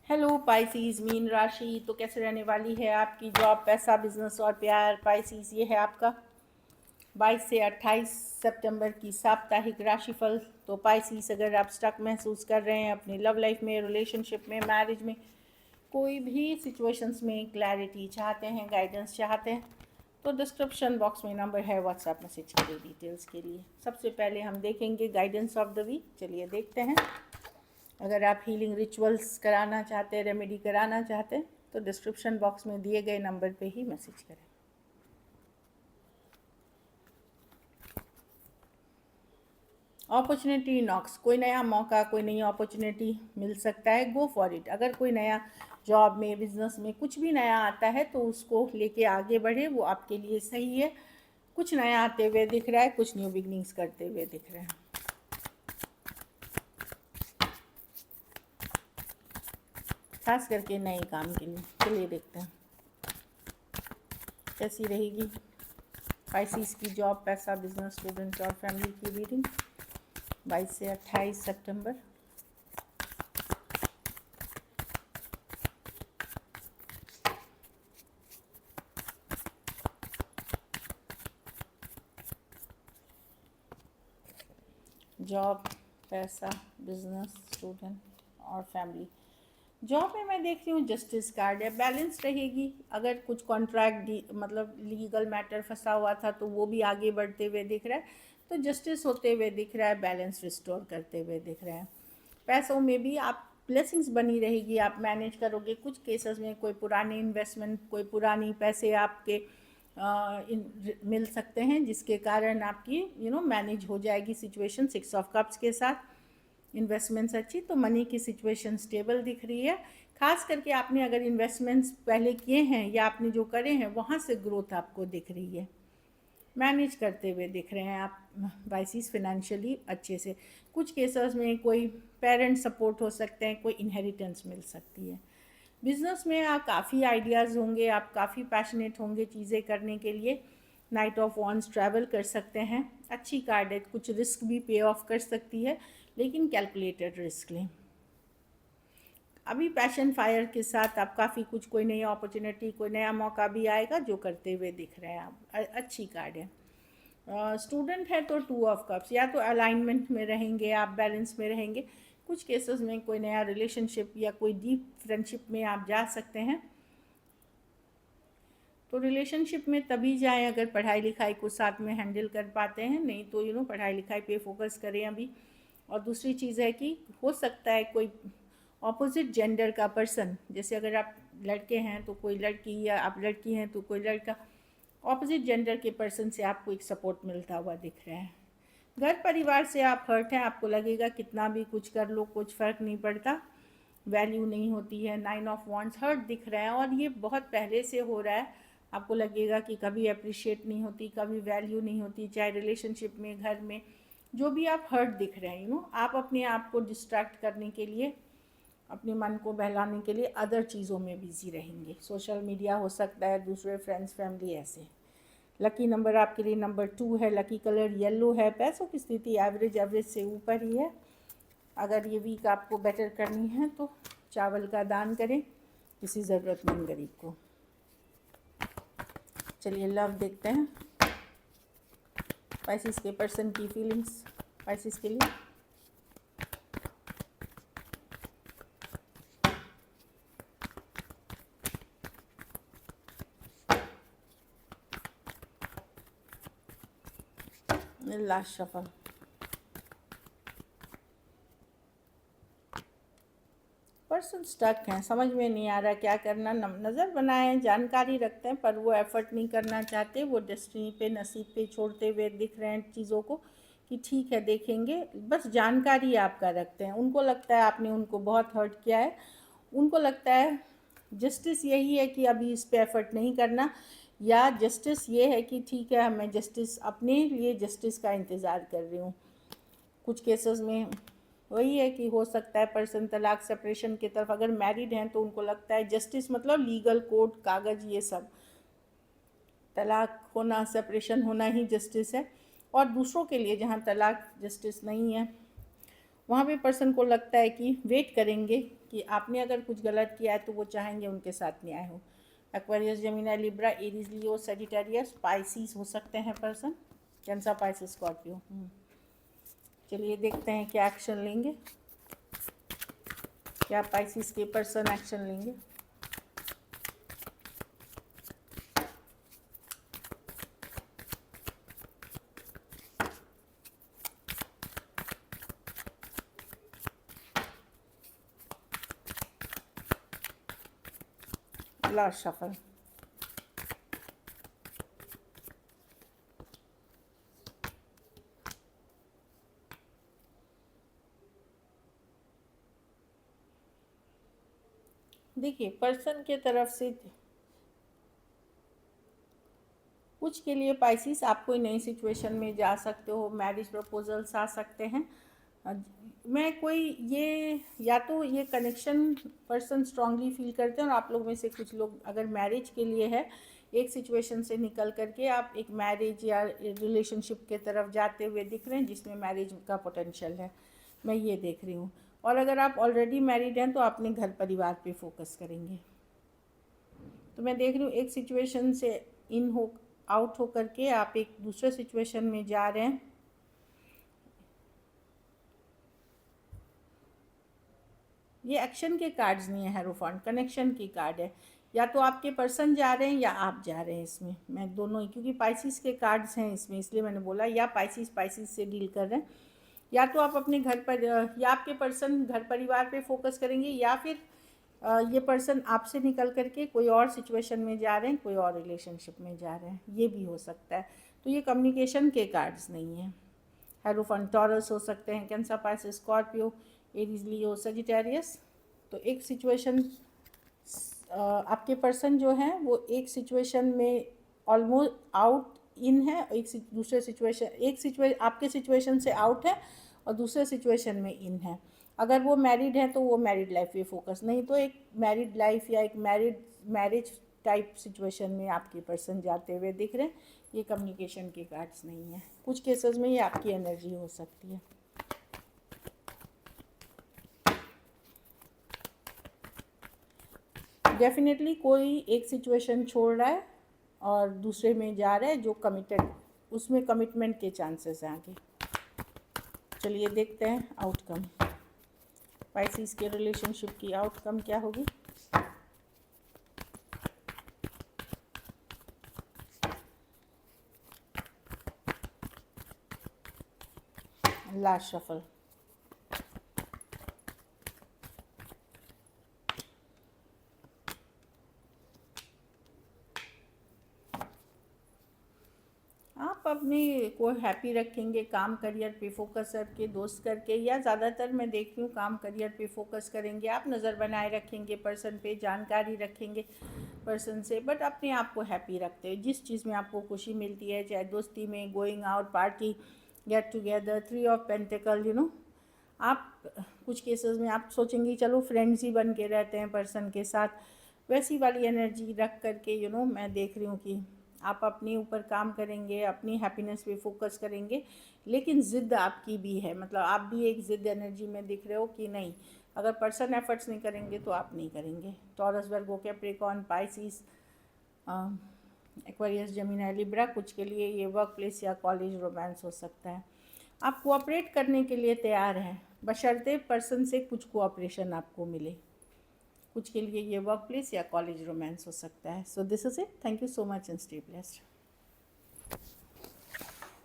Hello Pisces mean राशि। तो कैसे रहने वाली है आपकी जॉब, पैसा, बिजनेस और प्यार। पाइसीज ये है आपका 22 से 28 सितंबर की साप्ताहिक राशिफल। तो पाइसीज, अगर आप स्टक महसूस कर रहे हैं अपनी लव लाइफ में, रिलेशनशिप में, मैरिज में, कोई भी सिचुएशंस में क्लैरिटी चाहते हैं, गाइडेंस चाहते हैं, तो डिस्क्रिप्शन बॉक्स में नंबर है, व्हाट्सएप मैसेज करिए डिटेल्स के लिए। सबसे पहले हम देखेंगे गाइडेंस ऑफ द वीक। चलिए देखते हैं। अगर आप हीलिंग रिचुअल्स कराना चाहते हैं, रेमेडी कराना चाहते हैं, तो डिस्क्रिप्शन बॉक्स में दिए गए नंबर पे ही मैसेज करें। अपॉर्चुनिटी नॉक्स, कोई नया मौका, कोई नई अपॉर्चुनिटी मिल सकता है, गो फॉर इट। अगर कोई नया जॉब में, बिजनेस में कुछ भी नया आता है तो उसको लेके आगे बढ़े, वो आपके लिए सही है। कुछ नया आते हुए दिख रहा है, कुछ न्यू बिगनिंग्स करते हुए दिख रहे हैं, खास करके नए काम के लिए। चलिए देखते हैं कैसी रहेगी पाइसिस की जॉब, पैसा, बिजनेस, स्टूडेंट और फैमिली की रीडिंग 22 से 28 सितंबर। जॉब, पैसा, बिजनेस, स्टूडेंट और फैमिली। जॉब में मैं देख रही हूँ जस्टिस कार्ड है, बैलेंस रहेगी। अगर कुछ कॉन्ट्रैक्ट मतलब लीगल मैटर फंसा हुआ था तो वो भी आगे बढ़ते हुए दिख रहा है, तो जस्टिस होते हुए दिख रहा है, बैलेंस रिस्टोर करते हुए दिख रहा है। पैसों में भी आप ब्लेसिंग्स बनी रहेगी, आप मैनेज करोगे। कुछ केसेस में कोई पुरानी इन्वेस्टमेंट, कोई पुरानी पैसे आपके मिल सकते हैं, जिसके कारण आपकी मैनेज हो जाएगी सिचुएशन। 6 ऑफ कप्स के साथ इन्वेस्टमेंट्स अच्छी, तो मनी की सिचुएशन स्टेबल दिख रही है। खास करके आपने अगर इन्वेस्टमेंट्स पहले किए हैं या आपने जो करे हैं वहाँ से ग्रोथ आपको दिख रही है, मैनेज करते हुए दिख रहे हैं आप वाइसिस फिनेंशियली अच्छे से। कुछ केसेस में कोई पेरेंट सपोर्ट हो सकते हैं, कोई इनहेरिटेंस मिल सकती है। बिजनेस में आप काफ़ी आइडियाज़ होंगे, आप काफ़ी पैशनेट होंगे चीज़ें करने के लिए। नाइट ऑफ वॉन्ड्स, ट्रैवल कर सकते हैं, अच्छी कार्ड है। कुछ रिस्क भी पे ऑफ कर सकती है, लेकिन कैलकुलेटेड रिस्क लें। अभी पैशन फायर के साथ आप काफ़ी कुछ, कोई नई अपॉर्चुनिटी, कोई नया मौका भी आएगा जो करते हुए दिख रहे हैं आप। अच्छी कार्ड है। स्टूडेंट है तो 2 ऑफ कप्स, या तो अलाइनमेंट में रहेंगे आप, बैलेंस में रहेंगे। कुछ केसेस में कोई नया रिलेशनशिप या कोई डीप फ्रेंडशिप में आप जा सकते हैं। तो रिलेशनशिप में तभी जाएं अगर पढ़ाई लिखाई को साथ में हैंडल कर पाते हैं, नहीं तो पढ़ाई लिखाई पे फोकस करें अभी। और दूसरी चीज़ है कि हो सकता है कोई ऑपोजिट जेंडर का पर्सन, जैसे अगर आप लड़के हैं तो कोई लड़की, या आप लड़की हैं तो कोई लड़का, ऑपोजिट जेंडर के पर्सन से आपको एक सपोर्ट मिलता हुआ दिख रहा है। घर परिवार से आप हर्ट हैं, आपको लगेगा कितना भी कुछ कर लो कुछ फ़र्क नहीं पड़ता, वैल्यू नहीं होती है। 9 ऑफ वॉन्ड्स, हर्ट दिख रहा है और ये बहुत पहले से हो रहा है। आपको लगेगा कि कभी अप्रिशिएट नहीं होती, कभी वैल्यू नहीं होती, चाहे रिलेशनशिप में, घर में, जो भी आप हर्ट दिख रहे हैं। आप अपने आप को डिस्ट्रैक्ट करने के लिए, अपने मन को बहलाने के लिए अदर चीज़ों में बिजी रहेंगे। सोशल मीडिया हो सकता है, दूसरे फ्रेंड्स, फैमिली, ऐसे। लकी नंबर आपके लिए नंबर 2 है, लकी कलर येलो है। पैसों की स्थिति एवरेज से ऊपर ही है। अगर ये वीक आपको बेटर करनी है तो चावल का दान करें किसी ज़रूरतमंद गरीब को। चलिए लव देखते हैं, पाइसिस के पर्सन की फीलिंग्स पाइसिस के लिए। Last shuffle. पर्सन स्टक हैं, समझ में नहीं आ रहा क्या करना। नज़र बनाए, जानकारी रखते हैं, पर वो एफर्ट नहीं करना चाहते। वो डेस्टिनी पे, नसीब पे छोड़ते हुए दिख रहे हैं चीज़ों को, कि ठीक है देखेंगे। बस जानकारी आपका रखते हैं। उनको लगता है आपने उनको बहुत हर्ट किया है, उनको लगता है जस्टिस यही है कि अभी इस पे एफर्ट नहीं करना, या जस्टिस ये है कि ठीक है मैं जस्टिस, अपने लिए जस्टिस का इंतज़ार कर रही हूँ। कुछ केसेस में वही है कि हो सकता है पर्सन तलाक, सेपरेशन की तरफ, अगर मैरिड हैं तो उनको लगता है जस्टिस मतलब लीगल कोर्ट, कागज़, ये सब। तलाक होना, सेपरेशन होना ही जस्टिस है। और दूसरों के लिए जहाँ तलाक जस्टिस नहीं है, वहाँ पे पर्सन को लगता है कि वेट करेंगे कि आपने अगर कुछ गलत किया है तो वो चाहेंगे उनके साथ न्याय हो। एक्वेरियस, जेमिनी, लिब्रा, एरीज, लियो, सजिटेरियस, पाइसिस हो सकते हैं पर्सन, कैंसर, पाइसिस, स्कॉर्पियो। चलिए देखते हैं क्या एक्शन लेंगे, क्या पाइसिस के पर्सन एक्शन लेंगे। Last shuffle. देखिए पर्सन के तरफ से कुछ के लिए पाइसिस आप कोई नई सिचुएशन में जा सकते हो, मैरिज प्रपोजल्स आ सकते हैं। मैं कोई ये या तो ये कनेक्शन पर्सन स्ट्रांगली फील करते हैं और आप लोग में से कुछ लोग अगर मैरिज के लिए है, एक सिचुएशन से निकल करके आप एक मैरिज या रिलेशनशिप के तरफ जाते हुए दिख रहे हैं जिसमें मैरिज का पोटेंशियल है, मैं ये देख रही हूँ। और अगर आप ऑलरेडी मैरिड हैं तो अपने घर परिवार पे फोकस करेंगे। तो मैं देख रही हूँ एक सिचुएशन से इन हो आउट हो करके आप एक दूसरे सिचुएशन में जा रहे हैं। ये एक्शन के कार्ड्स नहीं है हेरोफेंट, कनेक्शन की कार्ड है। या तो आपके पर्सन जा रहे हैं या आप जा रहे हैं, इसमें मैं दोनों ही, क्योंकि पाइसिस के कार्ड्स हैं इसमें इसलिए मैंने बोला, या पाइसिस से डील कर रहे हैं, या तो आप अपने घर पर या आपके पर्सन घर परिवार पे फोकस करेंगे, या फिर ये पर्सन आपसे निकल करके कोई और सिचुएशन में जा रहे हैं, कोई और रिलेशनशिप में जा रहे हैं, ये भी हो सकता है। तो ये कम्युनिकेशन के कार्ड्स नहीं हैं। हेरोफेंट, टॉरस हो सकते हैं, कैंसर, पाइसिस, स्कॉर्पियो, एरीज, लियो, सजिटेरियस। तो एक सिचुएशन आपके पर्सन जो हैं वो एक सिचुएशन में ऑलमोस्ट आउट इन है, एक दूसरे सिचुएशन आपके सिचुएशन से आउट है और दूसरे सिचुएशन में इन है। अगर वो मैरिड है तो वो मैरिड लाइफ पे फोकस, नहीं तो एक मैरिड लाइफ या एक मैरिज टाइप सिचुएशन में आपके पर्सन जाते हुए दिख रहे हैं। ये कम्युनिकेशन के कार्ड्स नहीं है। कुछ केसेस में ये आपकी एनर्जी हो सकती है। डेफिनेटली कोई एक सिचुएशन छोड़ रहा है और दूसरे में जा रहा है जो कमिटेड, उसमें कमिटमेंट के चांसेस हैं आगे। चलिए देखते हैं आउटकम, पाइसिस के रिलेशनशिप की आउटकम क्या होगी। Last shuffle. आप अपने को हैप्पी रखेंगे, काम करियर पे फोकस करके, दोस्त करके, या ज़्यादातर मैं देख रही हूँ काम करियर पे फोकस करेंगे। आप नज़र बनाए रखेंगे पर्सन पे, जानकारी रखेंगे पर्सन से, बट अपने आप को हैप्पी रखते हैं। जिस चीज़ में आपको खुशी मिलती है, चाहे दोस्ती में, going out, party, get together, 3 of pentacle, आप कुछ केसेस में आप सोचेंगे चलो फ्रेंड्स ही बन के रहते हैं पर्सन के साथ, वैसी वाली एनर्जी रख करके मैं देख रही हूँ कि आप अपने ऊपर काम करेंगे, अपनी हैप्पीनेस पे फोकस करेंगे। लेकिन ज़िद आपकी भी है, मतलब आप भी एक ज़िद एनर्जी में दिख रहे हो कि नहीं, अगर पर्सन एफर्ट्स नहीं करेंगे तो आप नहीं करेंगे। Taurus, Virgo, Capricorn, Pisces, Aquarius, Gemini, Libra, कुछ के लिए ये वर्क प्लेस या कॉलेज रोमांस हो सकता है। आप कोऑपरेट करने के लिए तैयार हैं, बशर्ते पर्सन से कुछ कोऑपरेशन आपको मिले। कुछ के लिए ये वर्क प्लेस या कॉलेज रोमांस हो सकता है। So this is it. Thank you so much and stay blessed.